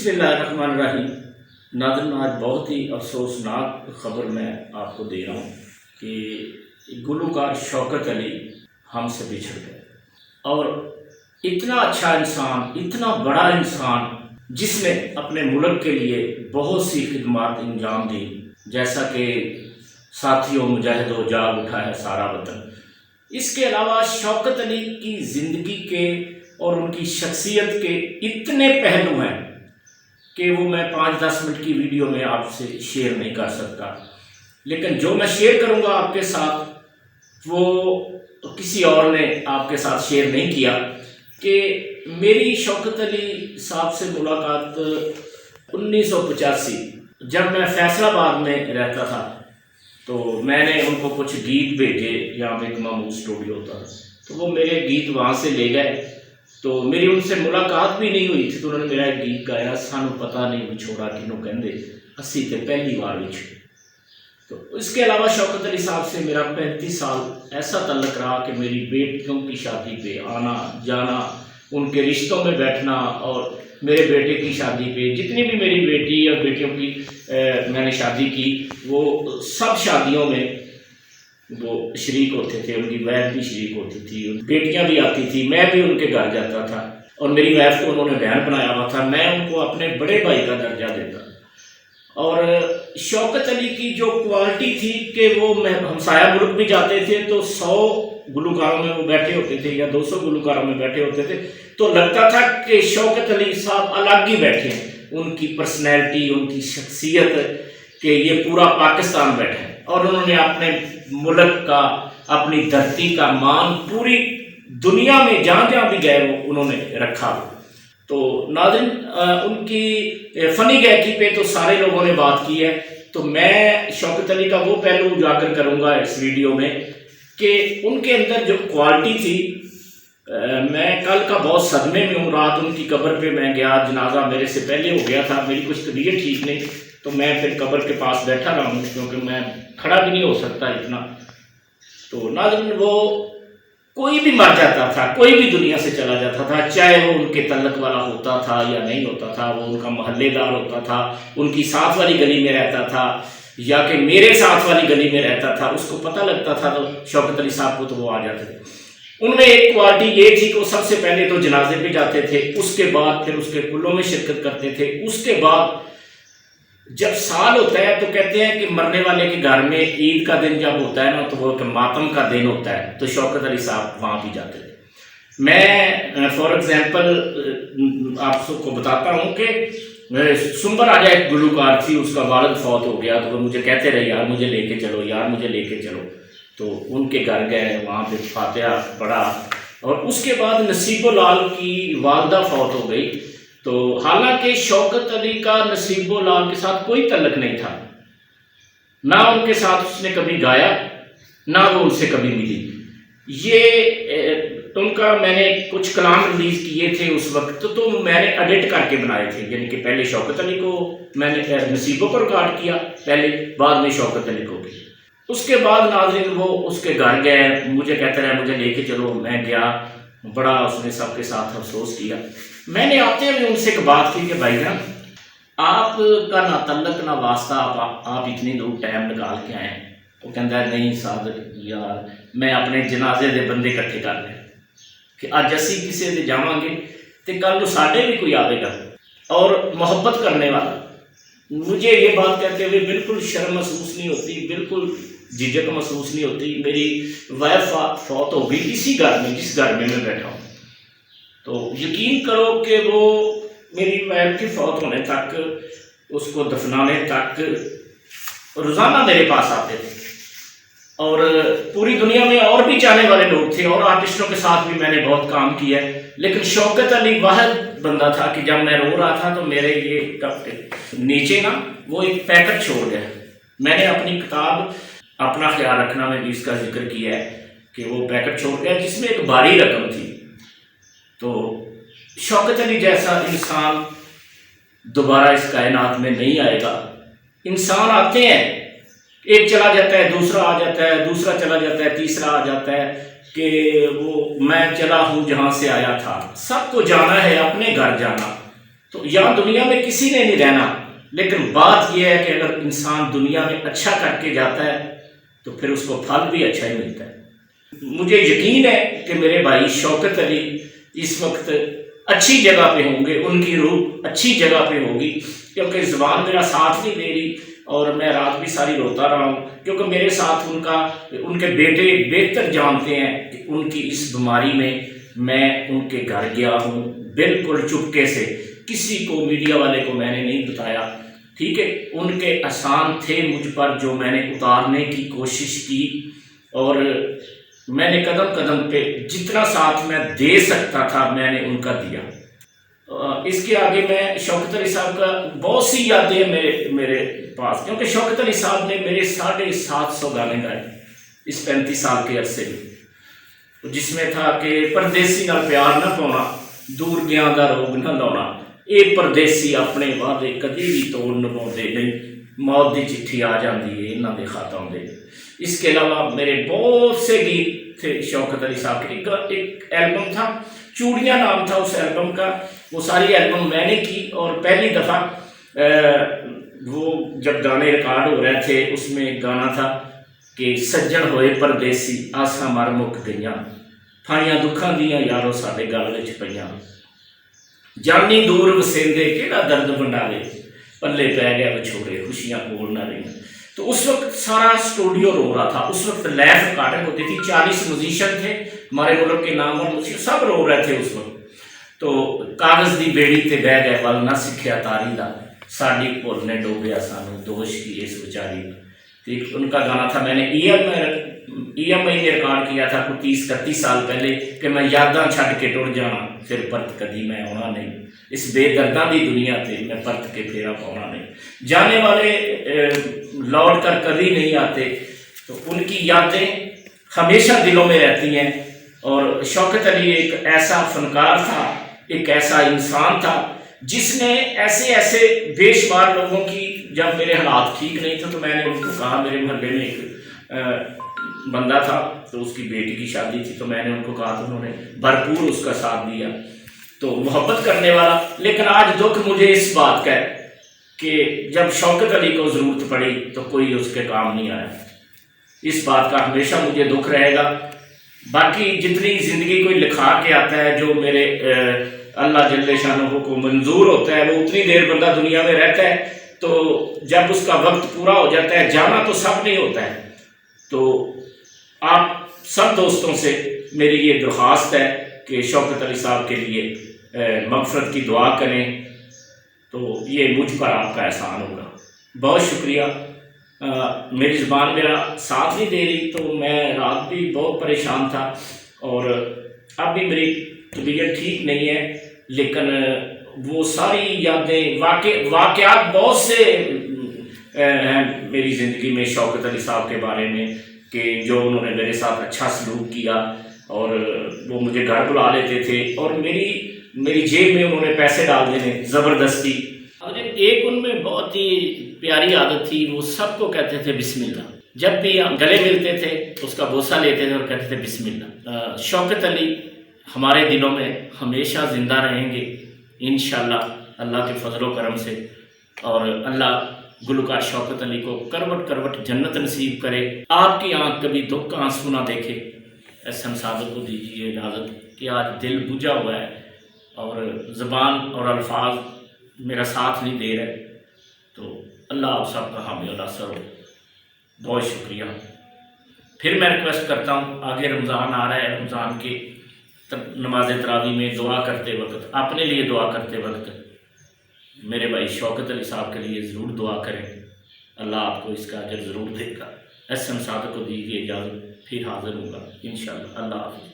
बिस्मिल्लाहिर्रहमानिर्रहीम। नाज़रीन, आज बहुत ही अफसोसनाक खबर मैं आपको दे रहा हूँ कि गुलूकार शौकत अली हमसे बिछड़ गए। और इतना अच्छा इंसान, इतना बड़ा इंसान, जिसने अपने मुल्क के लिए बहुत सी खिदमत अंजाम दी, जैसा कि साथियों मुजाहिदो जाग उठा है सारा वतन। इसके अलावा शौकत अली की ज़िंदगी के और उनकी शख्सियत के इतने पहलू हैं कि वो मैं 5-10 मिनट की वीडियो में आपसे शेयर नहीं कर सकता। लेकिन जो मैं शेयर करूंगा आपके साथ, वो किसी और ने आपके साथ शेयर नहीं किया। कि मेरी शौकत अली साहब से मुलाकात 1985 जब मैं फैसलाबाद में रहता था, तो मैंने उनको कुछ गीत भेजे। यहाँ पे एक मामूल स्टूडियो होता था, तो वो मेरे गीत वहाँ से ले गए। तो मेरी उनसे मुलाकात भी नहीं हुई थी, तो उन्होंने मेरा एक गीत गाया, सानू पता नहीं विछोड़ा किनू कहंदे, असी ते पहली बार विछड़े। तो इसके अलावा शौकत अली साहब से मेरा 35 साल ऐसा तल्लक रहा कि मेरी बेटियों की शादी पे आना जाना, उनके रिश्तों में बैठना, और मेरे बेटे की शादी पे, जितनी भी मेरी बेटी और बेटियों की मैंने शादी की, वो सब शादियों में वो शरीक होते थे। उनकी वाइफ भी शरीक होती थी, बेटियां भी आती थी, मैं भी उनके घर जाता था। और मेरी वाइफ को उन्होंने बहन बनाया हुआ था, मैं उनको अपने बड़े भाई का दर्जा देता। और शौकत अली की जो क्वालिटी थी कि वो मैं हमसाया मुल्क भी जाते थे तो 100 गुलकारों में वो बैठे होते थे या 200 गुलकारों में बैठे होते थे, तो लगता था कि शौकत अली साहब अलग ही बैठे हैं। उनकी पर्सनैलिटी, उनकी शख्सियत कि ये पूरा पाकिस्तान बैठा है, और उन्होंने अपने मुल्क का, अपनी धरती का मान पूरी दुनिया में जहाँ जहाँ भी गए वो उन्होंने रखा। तो नाज़रीन, उनकी फ़नी गायकी पे तो सारे लोगों ने बात की है, तो मैं शौकत अली का वो पहलू उजागर करूँगा इस वीडियो में कि उनके अंदर जो क्वालिटी थी। मैं कल का बहुत सदमे में हूँ। रात उनकी कब्र पे मैं गया, जनाजा मेरे से पहले हो गया था, मेरी कुछ तबीयत ठीक नहीं, तो मैं फिर कब्र के पास बैठा रहा हूँ, क्योंकि मैं खड़ा भी नहीं हो सकता इतना। तो नाज़रीन, वो कोई भी मर जाता था, कोई भी दुनिया से चला जाता था, चाहे वो उनके तल्लक वाला होता था या नहीं होता था, वो उनका मोहल्लेदार होता था, उनकी साथ वाली गली में रहता था, या कि मेरे साथ वाली गली में रहता था, उसको पता लगता था तो शौकत अली साहब को तो वो आ जाते थे। उनमें एक क्वालिटी ये थी कि वो सबसे पहले तो जनाजे पे जाते थे, उसके बाद फिर उसके कुल्लों में शिरकत करते थे। उसके बाद जब साल होता है तो कहते हैं कि मरने वाले के घर में ईद का दिन जब होता है ना, तो वो मातम का दिन होता है, तो शौकत अली साहब वहाँ भी जाते थे। मैं फॉर एग्जांपल आप सबको बताता हूँ कि सुंबर आजा एक गुलूकार थी, उसका वालिद फौत हो गया, तो वो मुझे कहते रहे, यार मुझे लेके चलो, यार मुझे लेके चलो। तो उनके घर गए, वहाँ पे फातिहा पढ़ा। और उसके बाद नसीबो लाल की वालदा फौत हो गई। तो हालांकि शौकत अली का नसीबो लाल के साथ कोई तल्लक नहीं था, ना उनके साथ उसने कभी गाया, ना वो उनसे कभी मिली। ये उनका मैंने कुछ कलाम रिलीज किए थे उस वक्त, तो मैंने एडिट करके बनाए थे। यानी कि पहले शौकत अली को मैंने नसीबों को रिकॉर्ड किया पहले, बाद में शौकत अली को भी। उसके बाद नाज़रीन वो उसके घर गए, मुझे कहते रहे मुझे लेके चलो, मैं गया। बड़ा उसने सबके साथ अफसोस किया। मैंने आते हुए उनसे एक बात की कि भाई जान, आपका ना तल्लक ना वास्ता, आप इतनी दूर टाइम निकाल के आए। तो कहता है नहीं सादर यार, मैं अपने जनाजे दे बंदे इकट्ठे कर ले कि अज असी किसी दे जावांगे तो कल को साढ़े भी कोई आएगा और मोहब्बत करने वाला। मुझे ये बात कहते हुए बिल्कुल शर्म महसूस नहीं होती, बिल्कुल झिझक महसूस नहीं होती। मेरी वाइफ फौत हो गई इसी घर में, जिस घर में मैं बैठा हूँ। तो यकीन करो कि वो मेरी वाइफ की फौत होने तक, उसको दफनाने तक रोज़ाना मेरे पास आते थे। और पूरी दुनिया में और भी जाने वाले लोग थे, और आर्टिस्टों के साथ भी मैंने बहुत काम किया है, लेकिन शौकत अली वाहिद बंदा था कि जब मैं रो रहा था तो मेरे ये नीचे ना वो एक पैकेट छोड़ गया। मैंने अपनी किताब अपना ख्याल रखना में भी इसका जिक्र किया है कि वो पैकेट छोड़ गया जिसमें एक भारी रकम थी। तो शौकत अली जैसा इंसान दोबारा इस कायनात में नहीं आएगा। इंसान आते हैं, एक चला जाता है, दूसरा आ जाता है, दूसरा चला जाता है, तीसरा आ जाता है कि वो मैं चला हूँ जहाँ से आया था। सबको जाना है, अपने घर जाना। تو یہاں دنیا میں کسی نے نہیں رہنا، لیکن بات یہ ہے کہ اگر انسان دنیا میں اچھا کر کے جاتا ہے تو پھر اس کو پھل بھی اچھا ہی ملتا ہے۔ مجھے یقین ہے کہ میرے بھائی شوکت علی اس وقت اچھی جگہ پہ ہوں گے، ان کی روح اچھی جگہ پہ ہوگی، کیونکہ زبان میرا ساتھ نہیں دے رہی اور میں رات بھی ساری روتا رہا ہوں، کیونکہ میرے ساتھ ان کے بیٹے بہتر جانتے ہیں کہ ان کی اس بیماری میں ان کے گھر گیا ہوں بالکل چپکے سے، کسی کو میڈیا والے کو میں نے نہیں بتایا، ٹھیک ہے۔ ان کے احسان تھے مجھ پر جو میں نے اتارنے کی کوشش کی، اور میں نے قدم قدم پہ جتنا ساتھ میں دے سکتا تھا میں نے ان کا دیا۔ اس کے آگے میں شوکت علی صاحب کا بہت سی یادیں میرے پاس، کیونکہ شوکت علی صاحب نے میرے 750 گانے گائے اس 35 سال کے عرصے میں، جس میں تھا کہ پردیسی نال پیار نہ پاؤنا، دور گیاں دا روگ نہ لاؤنا، اے پردیسی اپنے وعدے کدی بھی توڑ نبھاؤندے نہیں، موت دی چٹھی آ جاندی ہے انہاں دے خط آؤندے۔ اس کے علاوہ میرے بہت سے گیت تھے شوکت علی صاحب کے۔ ایک البم تھا، چوڑیاں نام تھا اس البم کا، وہ ساری البم میں نے کی، اور پہلی دفعہ وہ جب گانے ریکارڈ ہو رہے تھے اس میں ایک گانا تھا کہ سجن ہوئے پردیسی آساں مر مک گئیاں، پھائیاں دکھاں دیاں یارو ساڈے گل وچ پئیاں، جانی دور وسیندے کیڑا درد ونڈالے، پلے پੈ گیا وچھوڑے خوشیاں کول نہ رہیاں۔ تو اس وقت سارا اسٹوڈیو رو رہا تھا، اس وقت لائیو ریکارڈنگ ہوتی تھی، 40 میوزیشین تھے ہمارے ملک کے نام اور موسیقی سب رو رہے تھے اس وقت۔ تو کاغذ دی بیڑی تے بہ گئے ول نہ سکھیا تاری دا، ساڈی بھول نے ڈوبیا سانو دوش کی اس بیچاری دا۔ ٹھیک، ان کا گانا تھا، میں نے ای ایم آئی نے ریکارڈ کیا تھا کوئی 30-31 سال پہلے کہ میں یاداں چھڈ کے ٹر جانا پھر پرت کدی میں آنا نہیں، اس بے درداں دی دنیا تے میں پرت کے پھیرا پاؤنا نہیں، جانے والے لوٹ کر کبھی نہیں آتے۔ تو ان کی یادیں ہمیشہ دلوں میں رہتی ہیں، اور شوکت علی ایک ایسا فنکار تھا، ایک ایسا انسان تھا جس نے ایسے بے شمار لوگوں کی، جب میرے حالات ٹھیک نہیں تھے تو میں نے ان کو کہا، میرے محلے میں ایک بندہ تھا تو اس کی بیٹی کی شادی تھی، تو میں نے ان کو کہا تو انہوں نے بھرپور اس کا ساتھ دیا، تو محبت کرنے والا۔ لیکن آج دکھ مجھے اس بات کا ہے کہ جب شوکت علی کو ضرورت پڑی تو کوئی اس کے کام نہیں آیا، اس بات کا ہمیشہ مجھے دکھ رہے گا۔ باقی جتنی زندگی کوئی لکھا کے آتا ہے، جو میرے اللہ جل شانہ کو منظور ہوتا ہے، وہ اتنی دیر بندہ دنیا میں رہتا ہے، تو جب اس کا وقت پورا ہو جاتا ہے، جانا تو سب نہیں ہوتا ہے۔ تو آپ سب دوستوں سے میری یہ درخواست ہے کہ شوکت علی صاحب کے لیے مغفرت کی دعا کریں، تو یہ مجھ پر آپ کا احسان ہوگا۔ بہت شکریہ۔ میری زبان میرا ساتھ نہیں دے رہی، تو میں رات بھی بہت پریشان تھا، اور اب بھی میری طبیعت ٹھیک نہیں ہے، لیکن وہ ساری یادیں، واقعات بہت سے ہیں میری زندگی میں شوکت علی صاحب کے بارے میں، کہ جو انہوں نے میرے ساتھ اچھا سلوک کیا، اور وہ مجھے گھر بلا لیتے تھے، اور میری جیب میں انہوں نے پیسے ڈال دینے زبردستی۔ اور ایک ان میں بہت ہی پیاری عادت تھی، وہ سب کو کہتے تھے بسم اللہ، جب بھی گلے ملتے تھے اس کا بوسہ لیتے تھے اور کہتے تھے بسم اللہ۔ شوکت علی ہمارے دلوں میں ہمیشہ زندہ رہیں گے انشاءاللہ اللہ کے فضل و کرم سے، اور اللہ گلوکار شوکت علی کو کروٹ کروٹ جنت نصیب کرے۔ آپ کی آنکھ کبھی دکھ کا آنسو نہ دیکھے۔ احسن صادق کو دیجیے اجازت کہ آج دل بجھا ہوا ہے اور زبان اور الفاظ میرا ساتھ نہیں دے رہے، تو اللہ آپ سب کا حامی و ناصر ہو۔ بہت شکریہ۔ پھر میں ریکویسٹ کرتا ہوں، آگے رمضان آ رہا ہے، رمضان کے نماز تراویح میں دعا کرتے وقت، اپنے لیے دعا کرتے وقت میرے بھائی شوکت علی صاحب کے لیے ضرور دعا کریں، اللہ آپ کو اس کا اجر ضرور دے گا۔ احسن صادق کو دیجیے اجازت، پھر حاضر ہوگا انشاءاللہ۔ اللہ حافظ۔